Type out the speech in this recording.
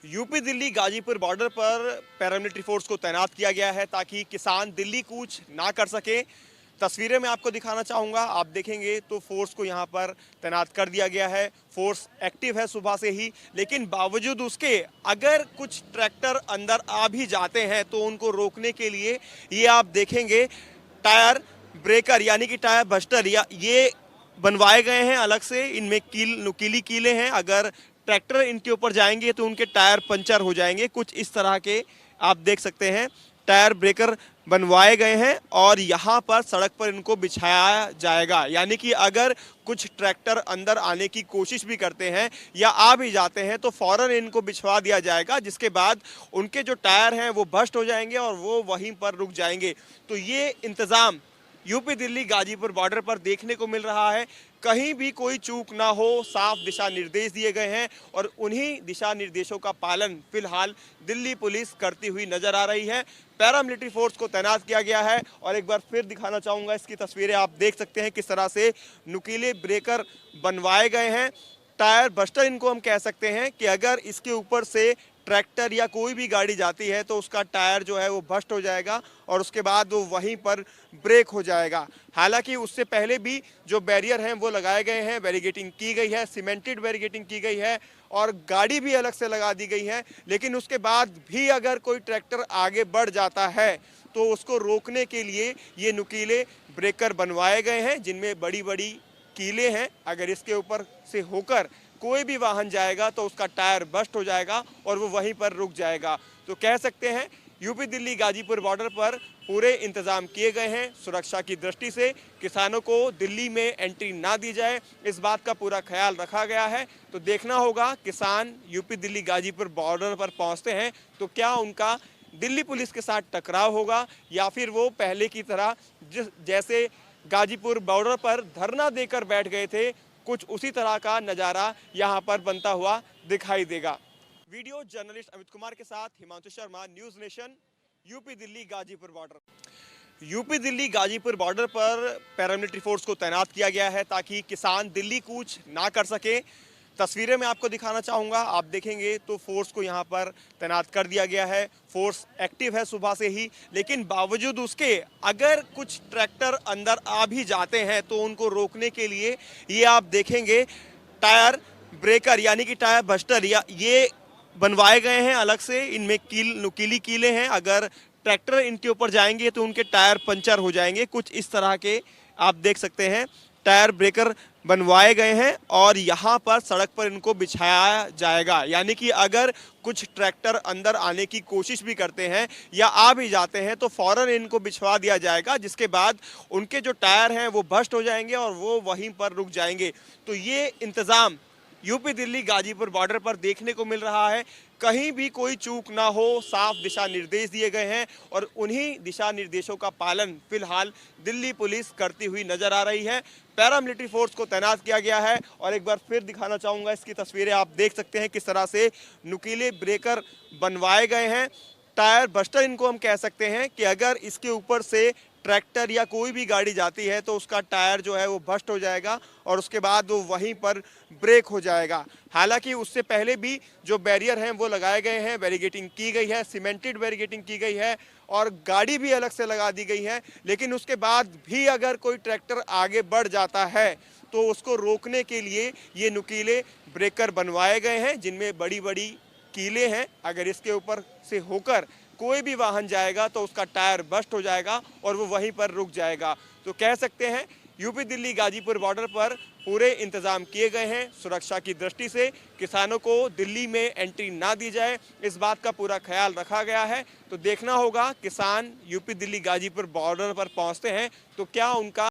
UP Delhi Ghazipur border पर paramilitary force को तैनात किया गया है ताकि किसान दिल्ली कूच ना कर सके। तस्वीरें मैं आपको दिखाना चाहूँगा, आप देखेंगे तो फोर्स को यहाँ पर तैनात कर दिया गया है। फोर्स एक्टिव है सुबह से ही, लेकिन बावजूद उसके अगर कुछ ट्रैक्टर अंदर आ भी जाते हैं तो उनको रोकने के लिए ये आप देखेंगे टायर ब्रेकर यानी कि टायर बस्टर या ये बनवाए गए हैं अलग से। इनमें नुकीली कीलें हैं, अगर ट्रैक्टर इनके ऊपर जाएंगे तो उनके टायर पंचर हो जाएंगे। कुछ इस तरह के आप देख सकते हैं टायर ब्रेकर बनवाए गए हैं और यहाँ पर सड़क पर इनको बिछाया जाएगा। यानी कि अगर कुछ ट्रैक्टर अंदर आने की कोशिश भी करते हैं या आ भी जाते हैं तो फौरन इनको बिछवा दिया जाएगा, जिसके बाद उनके जो टायर हैं वो बस्ट हो जाएंगे और वो वहीं पर रुक जाएंगे। तो ये इंतज़ाम यूपी दिल्ली गाजीपुर बॉर्डर पर देखने को मिल रहा है। कहीं भी कोई चूक ना हो, साफ दिशा निर्देश दिए गए हैं और उन्हीं दिशा निर्देशों का पालन फिलहाल दिल्ली पुलिस करती हुई नजर आ रही है। पैरामिलिट्री फोर्स को तैनात किया गया है और एक बार फिर दिखाना चाहूँगा, इसकी तस्वीरें आप देख सकते हैं किस तरह से नुकीले ब्रेकर बनवाए गए हैं। टायर बस्टर इनको हम कह सकते हैं कि अगर इसके ऊपर से ट्रैक्टर या कोई भी गाड़ी जाती है तो उसका टायर जो है वो बस्ट हो जाएगा और उसके बाद वो वहीं पर ब्रेक हो जाएगा। हालांकि उससे पहले भी जो बैरियर हैं वो लगाए गए हैं, बैरिगेटिंग की गई है, सीमेंटेड बैरिगेटिंग की गई है और गाड़ी भी अलग से लगा दी गई है। लेकिन उसके बाद भी अगर कोई ट्रैक्टर आगे बढ़ जाता है तो उसको रोकने के लिए ये नुकीले ब्रेकर बनवाए गए हैं, जिनमें बड़ी बड़ी कीलें हैं। अगर इसके ऊपर से होकर कोई भी वाहन जाएगा तो उसका टायर बस्ट हो जाएगा और वो वहीं पर रुक जाएगा। तो कह सकते हैं यूपी दिल्ली गाजीपुर बॉर्डर पर पूरे इंतजाम किए गए हैं सुरक्षा की दृष्टि से। किसानों को दिल्ली में एंट्री ना दी जाए, इस बात का पूरा ख्याल रखा गया है। तो देखना होगा किसान यूपी दिल्ली गाजीपुर बॉर्डर पर पहुंचते हैं तो क्या उनका दिल्ली पुलिस के साथ टकराव होगा या फिर वो पहले की तरह जैसे गाजीपुर बॉर्डर पर धरना देकर बैठ गए थे, कुछ उसी तरह का नज़ारा यहाँ पर बनता हुआ दिखाई देगा। वीडियो जर्नलिस्ट अमित कुमार के साथ Himanshu Sharma, news nation, UP Delhi Ghazipur border. UP Delhi Ghazipur border पर पैरामिलिट्री फोर्स को तैनात किया गया है ताकि किसान दिल्ली कूच ना कर सके। तस्वीरें मैं आपको दिखाना चाहूँगा, आप देखेंगे तो फोर्स को यहाँ पर तैनात कर दिया गया है। फोर्स एक्टिव है सुबह से ही, लेकिन बावजूद उसके अगर कुछ ट्रैक्टर अंदर आ भी जाते हैं तो उनको रोकने के लिए ये आप देखेंगे टायर ब्रेकर यानी कि टायर बस्टर या ये बनवाए गए हैं अलग से। इनमें नुकीली कीलें हैं, अगर ट्रैक्टर इनके ऊपर जाएंगे तो उनके टायर पंचर हो जाएंगे। कुछ इस तरह के आप देख सकते हैं टायर ब्रेकर बनवाए गए हैं और यहाँ पर सड़क पर इनको बिछाया जाएगा। यानी कि अगर कुछ ट्रैक्टर अंदर आने की कोशिश भी करते हैं या आ भी जाते हैं तो फौरन इनको बिछवा दिया जाएगा, जिसके बाद उनके जो टायर हैं वो बस्ट हो जाएंगे और वो वहीं पर रुक जाएंगे। तो ये इंतज़ाम यूपी दिल्ली गाजीपुर बॉर्डर पर देखने को मिल रहा है। कहीं भी कोई चूक ना हो, साफ दिशा निर्देश दिए गए हैं और उन्हीं दिशा निर्देशों का पालन फिलहाल दिल्ली पुलिस करती हुई नजर आ रही है। पैरामिलिट्री फोर्स को तैनात किया गया है और एक बार फिर दिखाना चाहूँगा, इसकी तस्वीरें आप देख सकते हैं किस तरह से नुकीले ब्रेकर बनवाए गए हैं। टायर बस्टर इनको हम कह सकते हैं कि अगर इसके ऊपर से ट्रैक्टर या कोई भी गाड़ी जाती है तो उसका टायर जो है वो बस्ट हो जाएगा और उसके बाद वो वहीं पर ब्रेक हो जाएगा। हालांकि उससे पहले भी जो बैरियर हैं वो लगाए गए हैं, बैरिगेटिंग की गई है, सीमेंटेड बैरिगेटिंग की गई है और गाड़ी भी अलग से लगा दी गई है। लेकिन उसके बाद भी अगर कोई ट्रैक्टर आगे बढ़ जाता है तो उसको रोकने के लिए ये नुकीले ब्रेकर बनवाए गए हैं, जिनमें बड़ी बड़ी कीलें हैं। अगर इसके ऊपर से होकर कोई भी वाहन जाएगा तो उसका टायर बस्ट हो जाएगा और वो वहीं पर रुक जाएगा। तो कह सकते हैं यूपी दिल्ली गाजीपुर बॉर्डर पर पूरे इंतजाम किए गए हैं सुरक्षा की दृष्टि से। किसानों को दिल्ली में एंट्री ना दी जाए, इस बात का पूरा ख्याल रखा गया है। तो देखना होगा किसान यूपी दिल्ली गाजीपुर बॉर्डर पर पहुंचते हैं तो क्या उनका